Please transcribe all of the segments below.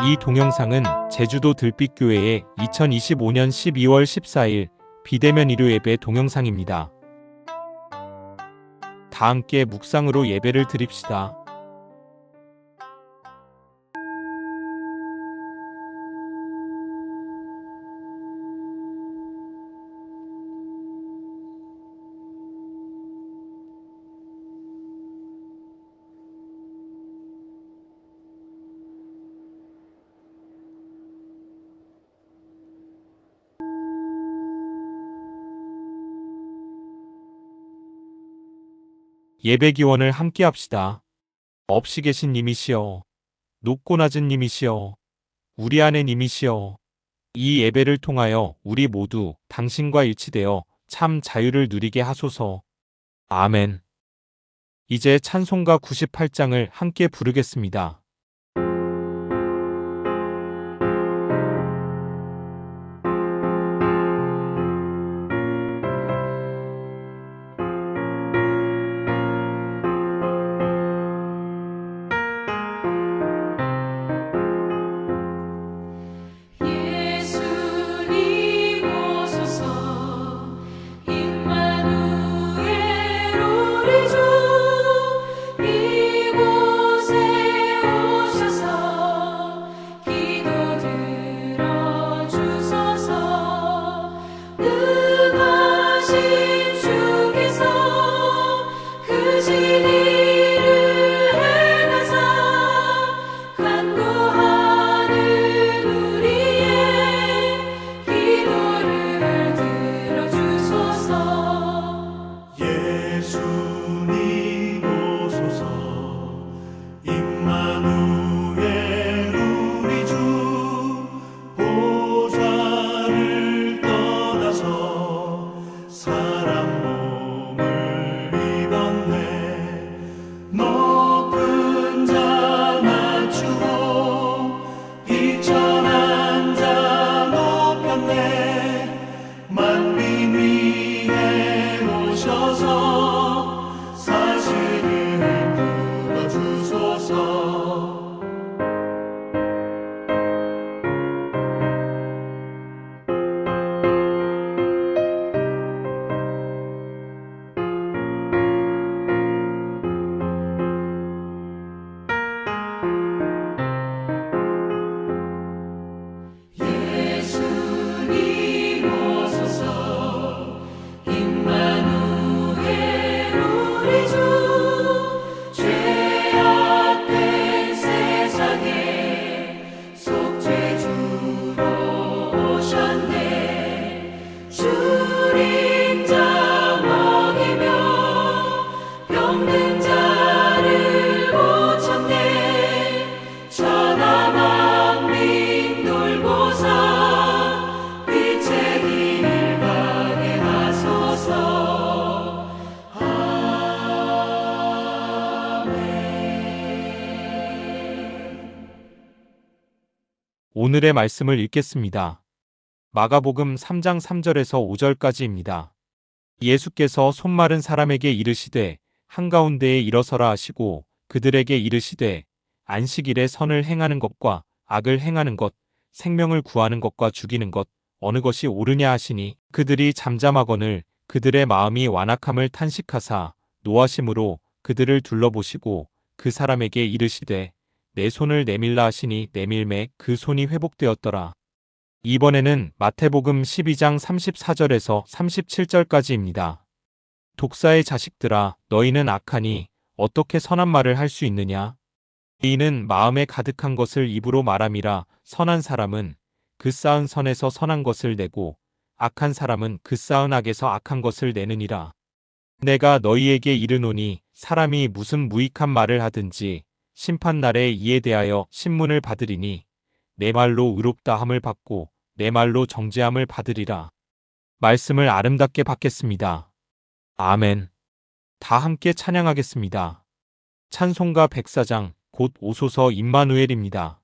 이 동영상은 제주도 들빛교회의 2025년 12월 14일 비대면 일요 예배 동영상입니다. 다 함께 묵상으로 예배를 드립시다. 예배 기원을 함께 합시다. 없이 계신 님이시여, 높고 낮은 님이시여, 우리 안에 님이시여, 이 예배를 통하여 우리 모두 당신과 일치되어 참 자유를 누리게 하소서. 아멘. 이제 찬송가 98장을 함께 부르겠습니다. 오늘의 말씀을 읽겠습니다. 마가복음 3장 3절에서 5절까지입니다. 예수께서 손마른 사람에게 이르시되 한가운데에 일어서라 하시고 그들에게 이르시되 안식일에 선을 행하는 것과 악을 행하는 것, 생명을 구하는 것과 죽이는 것 어느 것이 옳으냐 하시니 그들이 잠잠하거늘 그들의 마음이 완악함을 탄식하사 노하심으로 그들을 둘러보시고 그 사람에게 이르시되 내 손을 내밀라 하시니 내밀매 그 손이 회복되었더라. 이번에는 마태복음 12장 34절에서 37절까지입니다. 독사의 자식들아 너희는 악하니 어떻게 선한 말을 할 수 있느냐? 이는 마음에 가득한 것을 입으로 말함이라. 선한 사람은 그 쌓은 선에서 선한 것을 내고 악한 사람은 그 쌓은 악에서 악한 것을 내느니라. 내가 너희에게 이르노니 사람이 무슨 무익한 말을 하든지 심판날에 이에 대하여 신문을 받으리니 내 말로 의롭다함을 받고 내 말로 정죄함을 받으리라. 말씀을 아름답게 받겠습니다. 아멘. 다 함께 찬양하겠습니다. 찬송가 104장 곧 오소서 임마누엘입니다.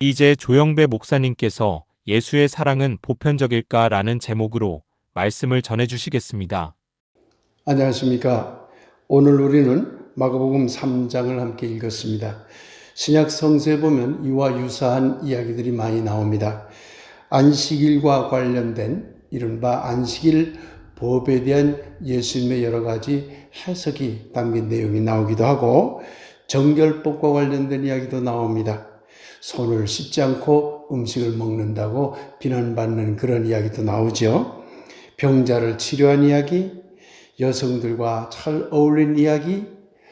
이제 조영배 목사님께서 예수의 사랑은 보편적일까? 라는 제목으로 말씀을 전해주시겠습니다. 안녕하십니까. 오늘 우리는 마가복음 3장을 함께 읽었습니다. 신약 성서에 보면 이와 유사한 이야기들이 많이 나옵니다. 안식일과 관련된 이른바 안식일 법에 대한 예수님의 여러 가지 해석이 담긴 내용이 나오기도 하고, 정결법과 관련된 이야기도 나옵니다. 손을 씻지 않고 음식을 먹는다고 비난받는 그런 이야기도 나오죠. 병자를 치료한 이야기, 여성들과 잘 어울린 이야기,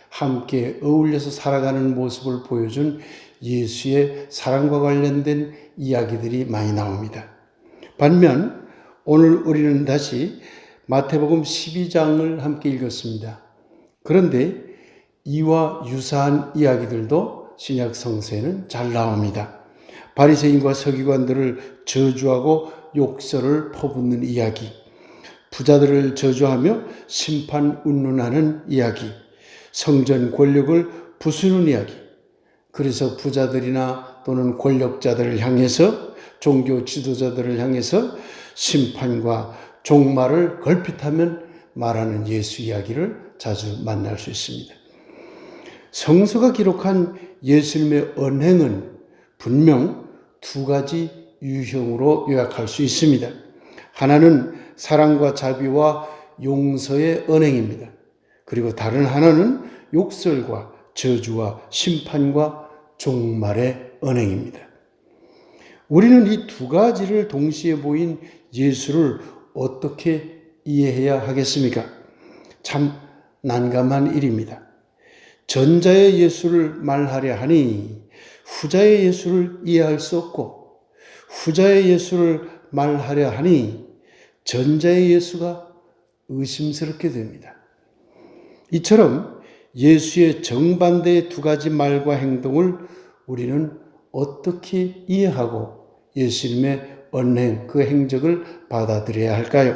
함께 어울려서 살아가는 모습을 보여준 예수의 사랑과 관련된 이야기들이 많이 나옵니다. 반면 오늘 우리는 다시 마태복음 12장을 함께 읽었습니다. 그런데 이와 유사한 이야기들도 신약 성서에는 잘 나옵니다. 바리새인과 서기관들을 저주하고 욕설을 퍼붓는 이야기, 부자들을 저주하며 심판 운운하는 이야기, 성전 권력을 부수는 이야기, 그래서 부자들이나 또는 권력자들을 향해서, 종교 지도자들을 향해서 심판과 종말을 걸핏하면 말하는 예수 이야기를 자주 만날 수 있습니다. 성서가 기록한 예수님의 언행은 분명 두 가지 유형으로 요약할 수 있습니다. 하나는 사랑과 자비와 용서의 언행입니다. 그리고 다른 하나는 욕설과 저주와 심판과 종말의 언행입니다. 우리는 이 두 가지를 동시에 보인 예수를 어떻게 이해해야 하겠습니까? 참 난감한 일입니다. 전자의 예수를 말하려 하니 후자의 예수를 이해할 수 없고, 후자의 예수를 말하려 하니 전자의 예수가 의심스럽게 됩니다. 이처럼 예수의 정반대의 두 가지 말과 행동을 우리는 어떻게 이해하고 예수님의 언행, 그 행적을 받아들여야 할까요?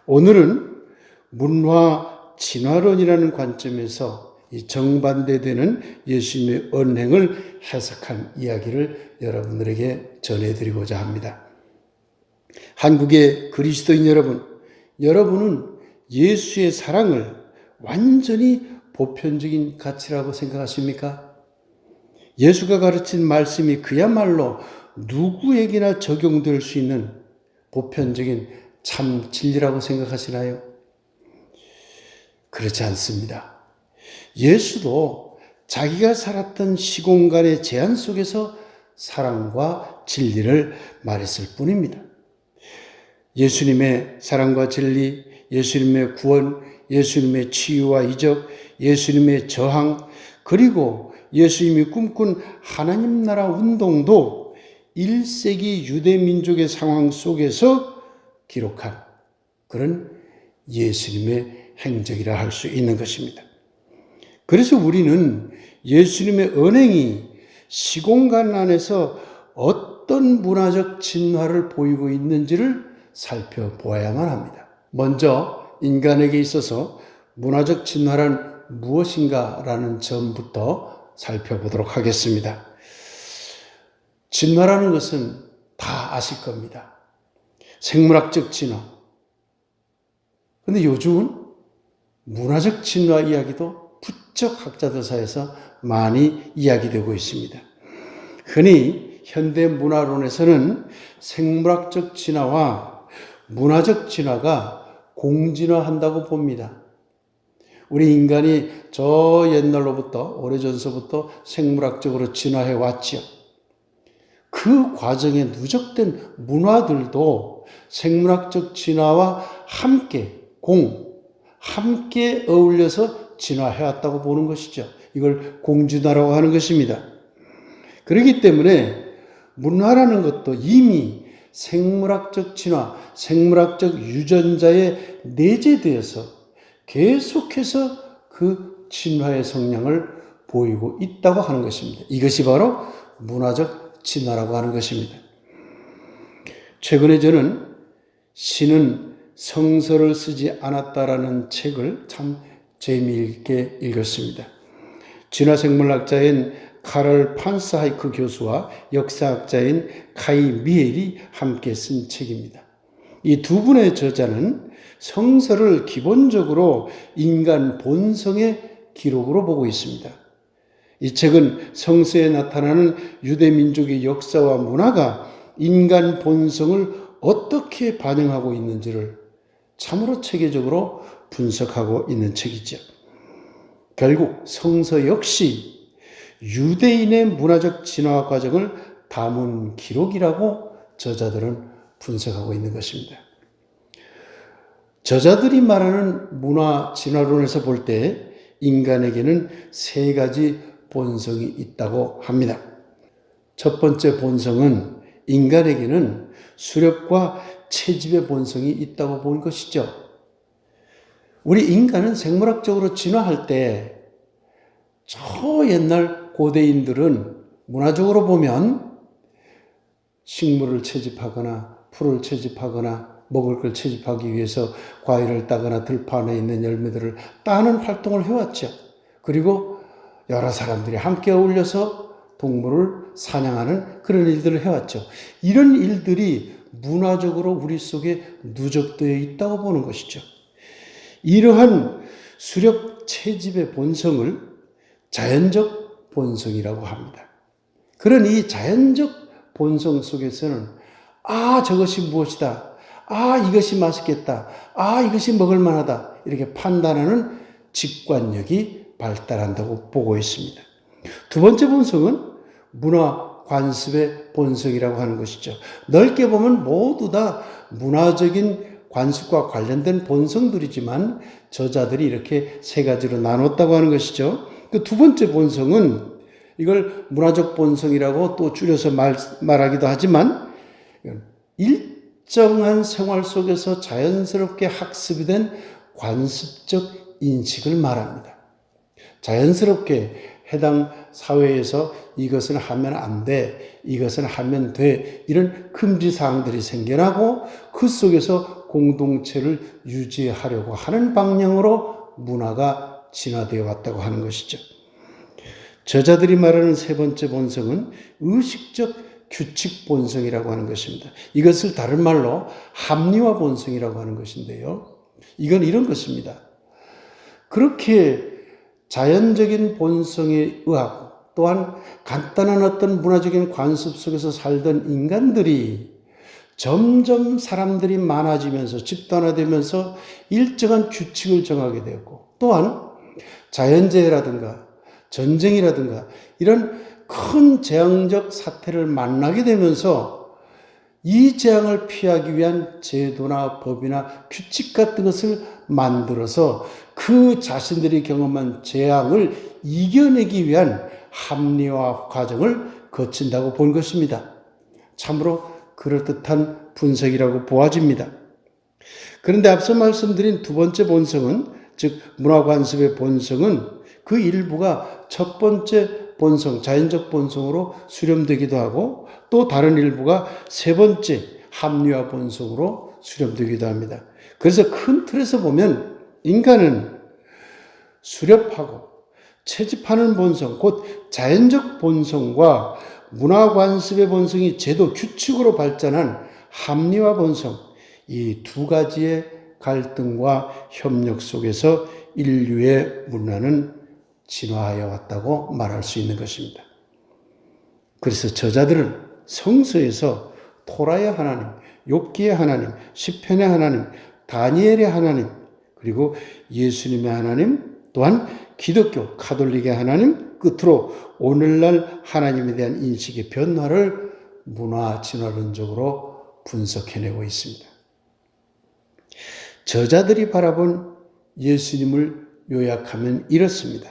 오늘은 문화 진화론이라는 관점에서 이 정반대되는 예수님의 언행을 해석한 이야기를 여러분들에게 전해드리고자 합니다. 한국의 그리스도인 여러분, 여러분은 예수의 사랑을 완전히 보편적인 가치라고 생각하십니까? 예수가 가르친 말씀이 그야말로 누구에게나 적용될 수 있는 보편적인 참 진리라고 생각하시나요? 그렇지 않습니다. 예수도 자기가 살았던 시공간의 제한 속에서 사랑과 진리를 말했을 뿐입니다. 예수님의 사랑과 진리, 예수님의 구원, 예수님의 치유와 이적, 예수님의 저항, 그리고 예수님이 꿈꾼 하나님 나라 운동도 1세기 유대 민족의 상황 속에서 기록한 그런 예수님의 행적이라 할 수 있는 것입니다. 그래서 우리는 예수님의 언행이 시공간 안에서 어떤 문화적 진화를 보이고 있는지를 살펴보아야만 합니다. 먼저 인간에게 있어서 문화적 진화란 무엇인가라는 점부터 살펴보도록 하겠습니다. 진화라는 것은 다 아실 겁니다. 생물학적 진화. 그런데 요즘은 문화적 진화 이야기도 부쩍 학자들 사이에서 많이 이야기되고 있습니다. 흔히 현대 문화론에서는 생물학적 진화와 문화적 진화가 공진화한다고 봅니다. 우리 인간이 저 옛날로부터 오래전서부터 생물학적으로 진화해 왔지요. 그 과정에 누적된 문화들도 생물학적 진화와 함께 어울려서 진화해 왔다고 보는 것이죠. 이걸 공진화라고 하는 것입니다. 그렇기 때문에 문화라는 것도 이미 생물학적 진화, 생물학적 유전자에 내재되어서 계속해서 그 진화의 성향을 보이고 있다고 하는 것입니다. 이것이 바로 문화적 진화라고 하는 것입니다. 최근에 저는 신은 성서를 쓰지 않았다라는 책을 참 재미있게 읽었습니다. 진화생물학자인 카럴 판스하이크 교수와 역사학자인 카이 미엘이 함께 쓴 책입니다. 이 두 분의 저자는 성서를 기본적으로 인간 본성의 기록으로 보고 있습니다. 이 책은 성서에 나타나는 유대민족의 역사와 문화가 인간 본성을 어떻게 반영하고 있는지를 참으로 체계적으로 분석하고 있는 책이죠. 결국 성서 역시 유대인의 문화적 진화 과정을 담은 기록이라고 저자들은 분석하고 있는 것입니다. 저자들이 말하는 문화 진화론에서 볼 때 인간에게는 세 가지 본성이 있다고 합니다. 첫 번째 본성은 인간에게는 수렵과 채집의 본성이 있다고 본 것이죠. 우리 인간은 생물학적으로 진화할 때 저 옛날 고대인들은 문화적으로 보면 식물을 채집하거나 풀을 채집하거나 먹을 걸 채집하기 위해서 과일을 따거나 들판에 있는 열매들을 따는 활동을 해왔죠. 그리고 여러 사람들이 함께 어울려서 동물을 사냥하는 그런 일들을 해왔죠. 이런 일들이 문화적으로 우리 속에 누적되어 있다고 보는 것이죠. 이러한 수렵 채집의 본성을 자연적 본성이라고 합니다. 그런 이 자연적 본성 속에서는 저것이 무엇이다. 이것이 맛있겠다. 이것이 먹을 만하다. 이렇게 판단하는 직관력이 발달한다고 보고 있습니다. 두 번째 본성은 문화 관습의 본성이라고 하는 것이죠. 넓게 보면 모두 다 문화적인 관습과 관련된 본성들이지만 저자들이 이렇게 세 가지로 나눴다고 하는 것이죠. 그 두 번째 본성은 이걸 문화적 본성이라고 또 줄여서 말하기도 하지만 일정한 생활 속에서 자연스럽게 학습이 된 관습적 인식을 말합니다. 자연스럽게 해당 사회에서 이것을 하면 안 돼, 이것을 하면 돼, 이런 금지사항들이 생겨나고 그 속에서 공동체를 유지하려고 하는 방향으로 문화가 진화되어 왔다고 하는 것이죠. 저자들이 말하는 세 번째 본성은 의식적 규칙 본성이라고 하는 것입니다. 이것을 다른 말로 합리화 본성이라고 하는 것인데요. 이건 이런 것입니다. 그렇게 자연적인 본성에 의하고 또한 간단한 어떤 문화적인 관습 속에서 살던 인간들이 점점 사람들이 많아지면서 집단화되면서 일정한 규칙을 정하게 되었고 또한 자연재해라든가 전쟁이라든가 이런 큰 재앙적 사태를 만나게 되면서 이 재앙을 피하기 위한 제도나 법이나 규칙 같은 것을 만들어서 그 자신들이 경험한 재앙을 이겨내기 위한 합리화 과정을 거친다고 본 것입니다. 참으로 그럴듯한 분석이라고 보아집니다. 그런데 앞서 말씀드린 두 번째 본성은, 즉 문화관습의 본성은 그 일부가 첫 번째 본성, 자연적 본성으로 수렴되기도 하고 또 다른 일부가 세 번째 합리화 본성으로 수렴되기도 합니다. 그래서 큰 틀에서 보면 인간은 수렵하고 채집하는 본성, 곧 자연적 본성과 문화관습의 본성이 제도 규칙으로 발전한 합리화 본성, 이 두 가지의 갈등과 협력 속에서 인류의 문화는 진화하여 왔다고 말할 수 있는 것입니다. 그래서 저자들은 성서에서 토라의 하나님, 욥기의 하나님, 시편의 하나님, 다니엘의 하나님, 그리고 예수님의 하나님, 또한 기독교 가톨릭의 하나님, 끝으로 오늘날 하나님에 대한 인식의 변화를 문화 진화론적으로 분석해내고 있습니다. 저자들이 바라본 예수님을 요약하면 이렇습니다.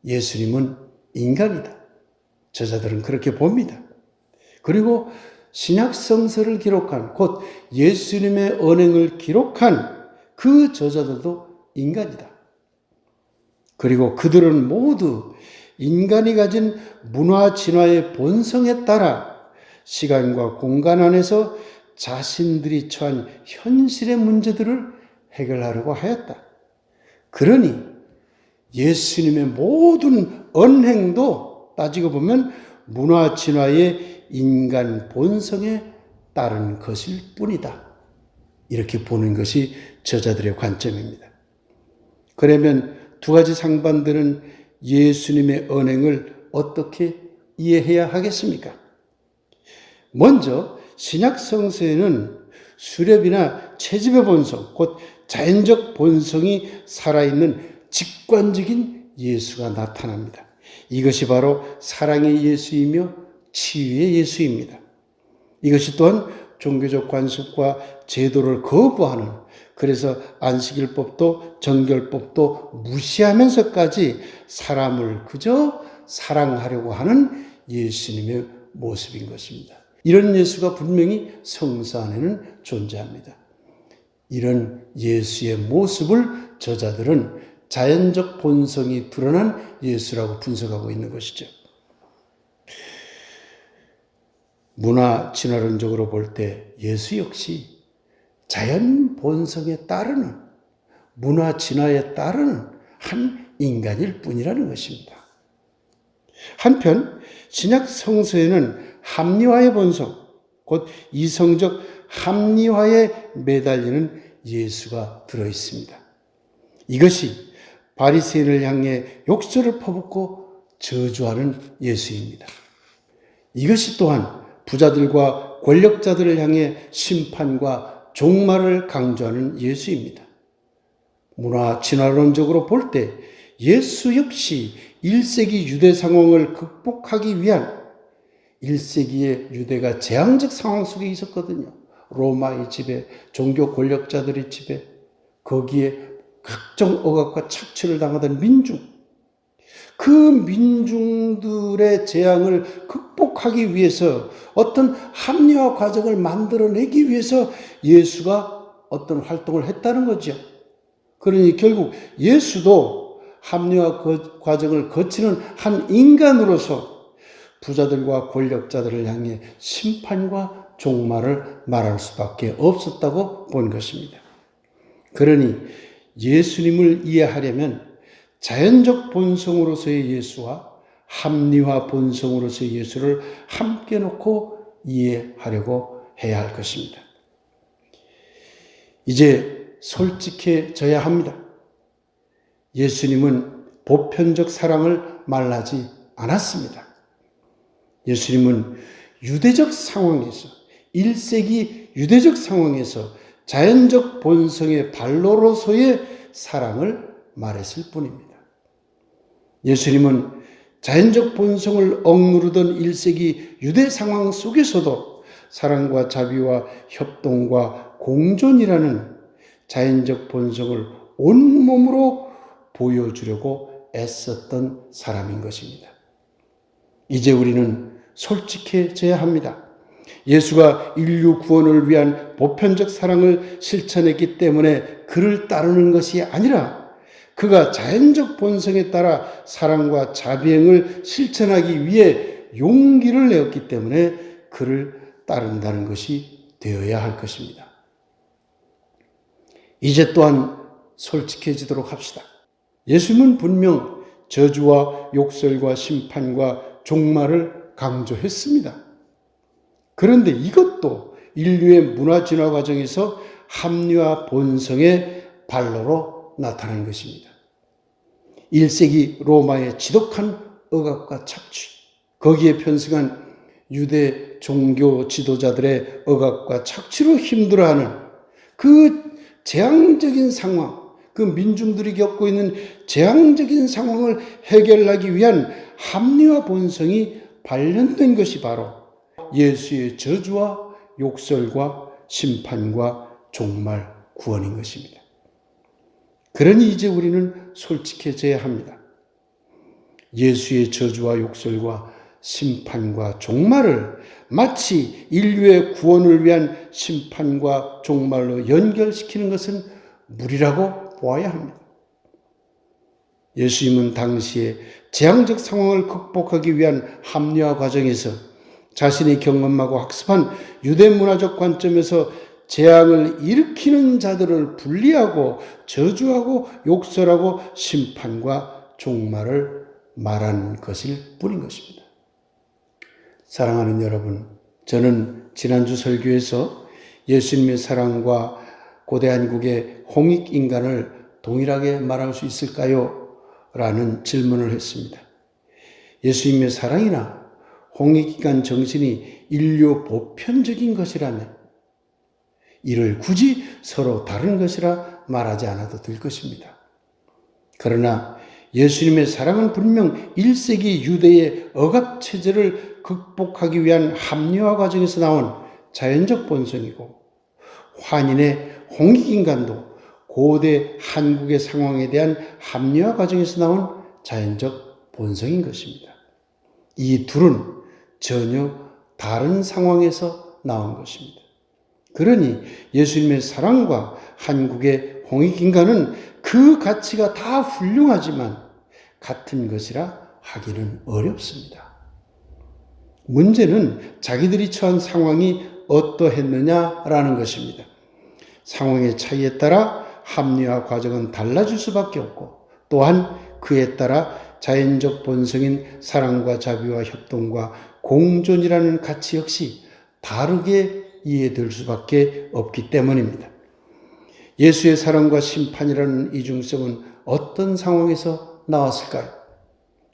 예수님은 인간이다. 저자들은 그렇게 봅니다. 그리고 신약 성서를 기록한, 곧 예수님의 언행을 기록한 그 저자들도 인간이다. 그리고 그들은 모두 인간이 가진 문화 진화의 본성에 따라 시간과 공간 안에서 자신들이 처한 현실의 문제들을 해결하려고 하였다. 그러니 예수님의 모든 언행도 따지고 보면 문화 진화의 인간 본성에 따른 것일 뿐이다. 이렇게 보는 것이 저자들의 관점입니다. 그러면 두 가지 상반되는 예수님의 언행을 어떻게 이해해야 하겠습니까? 먼저 신약 성서에는 수렵이나 채집의 본성, 곧 자연적 본성이 살아있는 직관적인 예수가 나타납니다. 이것이 바로 사랑의 예수이며 치유의 예수입니다. 이것이 또한 종교적 관습과 제도를 거부하는, 그래서 안식일법도 정결법도 무시하면서까지 사람을 그저 사랑하려고 하는 예수님의 모습인 것입니다. 이런 예수가 분명히 성서 안에는 존재합니다. 이런 예수의 모습을 저자들은 자연적 본성이 드러난 예수라고 분석하고 있는 것이죠. 문화 진화론적으로 볼 때 예수 역시 자연 본성에 따르는, 문화 진화에 따르는 한 인간일 뿐이라는 것입니다. 한편 신약 성서에는 합리화의 본성, 곧 이성적 합리화에 매달리는 예수가 들어있습니다. 이것이 바리새인을 향해 욕설을 퍼붓고 저주하는 예수입니다. 이것이 또한 부자들과 권력자들을 향해 심판과 종말을 강조하는 예수입니다. 문화 진화론적으로 볼 때 예수 역시 1세기 유대 상황을 극복하기 위한, 1세기의 유대가 재앙적 상황 속에 있었거든요. 로마의 지배, 종교 권력자들의 지배, 거기에 각종 억압과 착취를 당하던 민중, 그 민중들의 재앙을 극복하기 위해서 어떤 합리화 과정을 만들어내기 위해서 예수가 어떤 활동을 했다는 거죠. 그러니 결국 예수도 합리화 과정을 거치는 한 인간으로서 부자들과 권력자들을 향해 심판과 종말을 말할 수밖에 없었다고 본 것입니다. 그러니 예수님을 이해하려면 자연적 본성으로서의 예수와 합리화 본성으로서의 예수를 함께 놓고 이해하려고 해야 할 것입니다. 이제 솔직해져야 합니다. 예수님은 보편적 사랑을 말하지 않았습니다. 예수님은 유대적 상황에서, 1세기 유대적 상황에서 자연적 본성의 발로로서의 사랑을 말했을 뿐입니다. 예수님은 자연적 본성을 억누르던 1세기 유대 상황 속에서도 사랑과 자비와 협동과 공존이라는 자연적 본성을 온몸으로 보여주려고 애썼던 사람인 것입니다. 이제 우리는 솔직해져야 합니다. 예수가 인류 구원을 위한 보편적 사랑을 실천했기 때문에 그를 따르는 것이 아니라 그가 자연적 본성에 따라 사랑과 자비행을 실천하기 위해 용기를 내었기 때문에 그를 따른다는 것이 되어야 할 것입니다. 이제 또한 솔직해지도록 합시다. 예수님은 분명 저주와 욕설과 심판과 종말을 강조했습니다. 그런데 이것도 인류의 문화 진화 과정에서 합리화 본성의 발로로 나타난 것입니다. 1세기 로마의 지독한 억압과 착취, 거기에 편승한 유대 종교 지도자들의 억압과 착취로 힘들어하는 그 재앙적인 상황, 그 민중들이 겪고 있는 재앙적인 상황을 해결하기 위한 합리화 본성이 발현된 것이 바로 예수의 저주와 욕설과 심판과 종말 구원인 것입니다. 그러니 이제 우리는 솔직해져야 합니다. 예수의 저주와 욕설과 심판과 종말을 마치 인류의 구원을 위한 심판과 종말로 연결시키는 것은 무리라고 보아야 합니다. 예수님은 당시에 재앙적 상황을 극복하기 위한 합리화 과정에서 자신이 경험하고 학습한 유대 문화적 관점에서 재앙을 일으키는 자들을 분리하고 저주하고 욕설하고 심판과 종말을 말한 것일 뿐인 것입니다. 사랑하는 여러분, 저는 지난주 설교에서 예수님의 사랑과 고대 한국의 홍익인간을 동일하게 말할 수 있을까요? 라는 질문을 했습니다. 예수님의 사랑이나 홍익인간 정신이 인류 보편적인 것이라면 이를 굳이 서로 다른 것이라 말하지 않아도 될 것입니다. 그러나 예수님의 사랑은 분명 1세기 유대의 억압체제를 극복하기 위한 합리화 과정에서 나온 자연적 본성이고, 환인의 홍익인간도 고대 한국의 상황에 대한 합리화 과정에서 나온 자연적 본성인 것입니다. 이 둘은 전혀 다른 상황에서 나온 것입니다. 그러니 예수님의 사랑과 한국의 홍익인간은 그 가치가 다 훌륭하지만 같은 것이라 하기는 어렵습니다. 문제는 자기들이 처한 상황이 어떠했느냐라는 것입니다. 상황의 차이에 따라 합리화 과정은 달라질 수밖에 없고, 또한 그에 따라 자연적 본성인 사랑과 자비와 협동과 공존이라는 가치 역시 다르게 이해될 수밖에 없기 때문입니다. 예수의 사랑과 심판이라는 이중성은 어떤 상황에서 나왔을까요?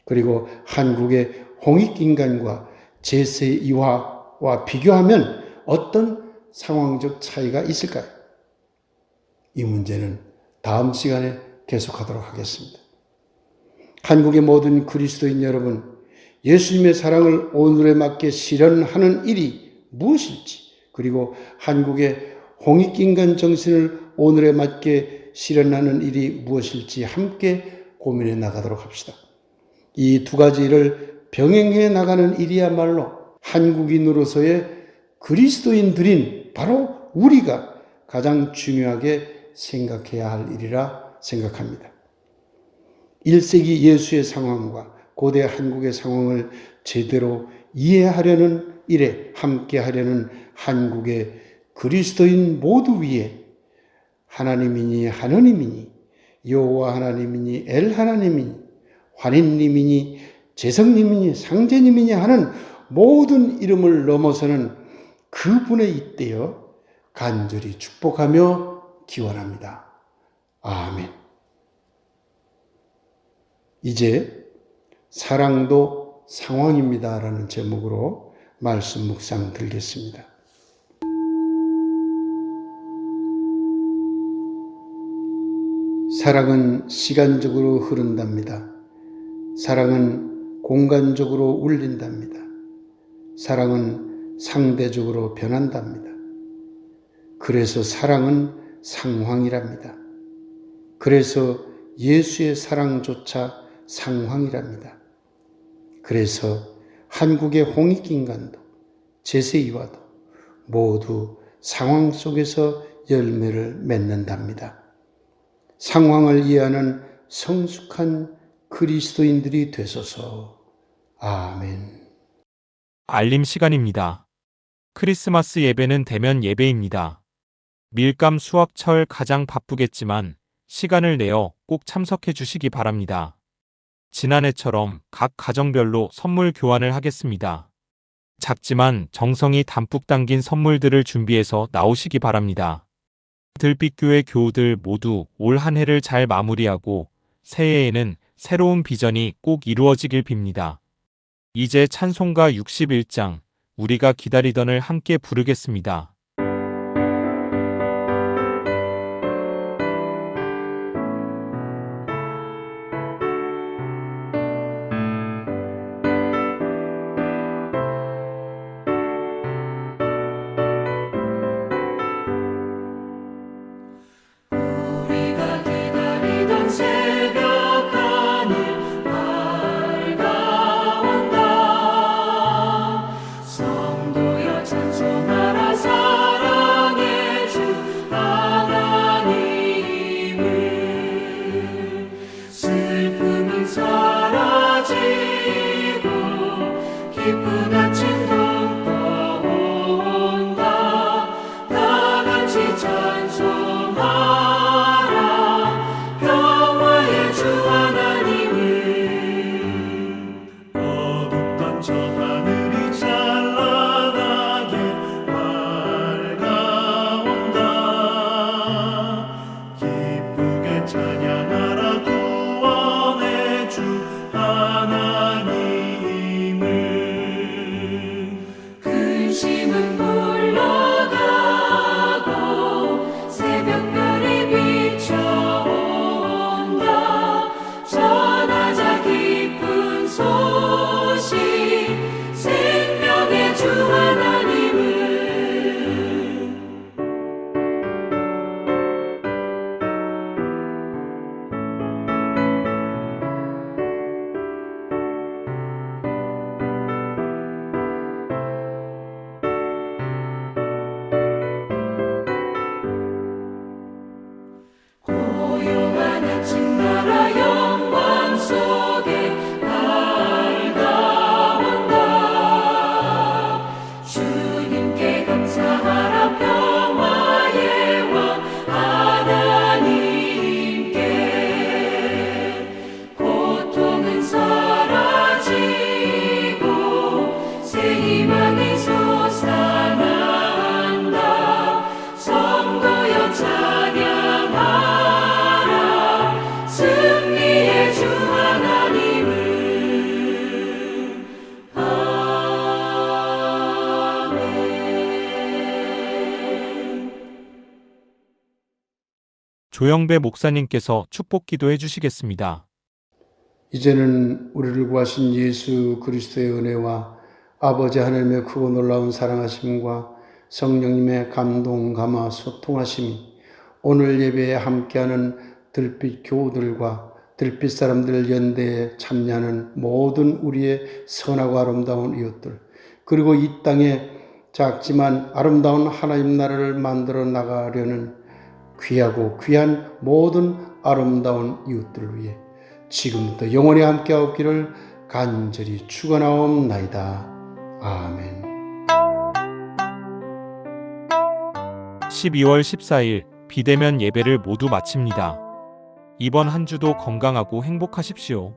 그리고 한국의 홍익인간과 제세이화와 비교하면 어떤 상황적 차이가 있을까요? 이 문제는 다음 시간에 계속하도록 하겠습니다. 한국의 모든 그리스도인 여러분, 예수님의 사랑을 오늘에 맞게 실현하는 일이 무엇일지, 그리고 한국의 홍익인간 정신을 오늘에 맞게 실현하는 일이 무엇일지 함께 고민해 나가도록 합시다. 이 두 가지 일을 병행해 나가는 일이야말로 한국인으로서의 그리스도인들인 바로 우리가 가장 중요하게 생각해야 할 일이라 생각합니다. 1세기 예수의 상황과 고대 한국의 상황을 제대로 이해하려는 일에 함께하려는 한국의 그리스도인 모두 위에 하나님이니 하느님이니 여호와 하나님이니 엘 하나님이니 환인님이니 재성님이니 상제님이니 하는 모든 이름을 넘어서는 그분에 잇대어 간절히 축복하며 기원합니다. 아멘. 이제 사랑도 상황입니다라는 제목으로 말씀 묵상 드리겠습니다. 사랑은 시간적으로 흐른답니다. 사랑은 공간적으로 울린답니다. 사랑은 상대적으로 변한답니다. 그래서 사랑은 상황이랍니다. 그래서 예수의 사랑조차 상황이랍니다. 그래서 한국의 홍익인간도 제세이와도 모두 상황 속에서 열매를 맺는답니다. 상황을 이해하는 성숙한 그리스도인들이 되소서. 아멘. 알림 시간입니다. 크리스마스 예배는 대면 예배입니다. 밀감 수확철 가장 바쁘겠지만 시간을 내어 꼭 참석해 주시기 바랍니다. 지난해처럼 각 가정별로 선물 교환을 하겠습니다. 작지만 정성이 담뿍 담긴 선물들을 준비해서 나오시기 바랍니다. 들빛교회 교우들 모두 올 한 해를 잘 마무리하고 새해에는 새로운 비전이 꼭 이루어지길 빕니다. 이제 찬송가 61장 우리가 기다리던을 함께 부르겠습니다. 우리가 기다리던 새벽 하늘 밝아온다. 성도여 찬송하라 사랑의 주 하나님을. 슬픔은 사라지고 기쁜 아침도 떠온다. 다 같이 찬송하라 평화의 주 하나님을. 어둡던 저 하늘이 찬란하게 밝아온다. 기쁘게 찬양하라 구원의 주 하나님을. 근심은 물러가고 새벽별이 비춰온다. 전하자 기쁜 소식 생명의 주 하나님을. 고요한 아침 나라 영광 속에 밝아온다. 주님께 감사하라 평화의 왕 하나님께. 고통은 사라지고 새 희망이 솟아난다. 성도여 찬양하라 승리의 주 하나님을. 아멘. 조영배 목사님께서 축복 기도해 주시겠습니다. 이제는 우리를 구하신 예수 그리스도의 은혜와 아버지 하나님의 크고 놀라운 사랑하심과 성령님의 감동, 감화, 소통하심이 오늘 예배에 함께하는 들빛 교우들과 들빛 사람들 연대에 참여하는 모든 우리의 선하고 아름다운 이웃들, 그리고 이 땅에 작지만 아름다운 하나님 나라를 만들어 나가려는 귀하고 귀한 모든 아름다운 이웃들을 위해 지금부터 영원히 함께하옵기를 간절히 축원하옵나이다. 아멘. 12월 14일 비대면 예배를 모두 마칩니다. 이번 한 주도 건강하고 행복하십시오.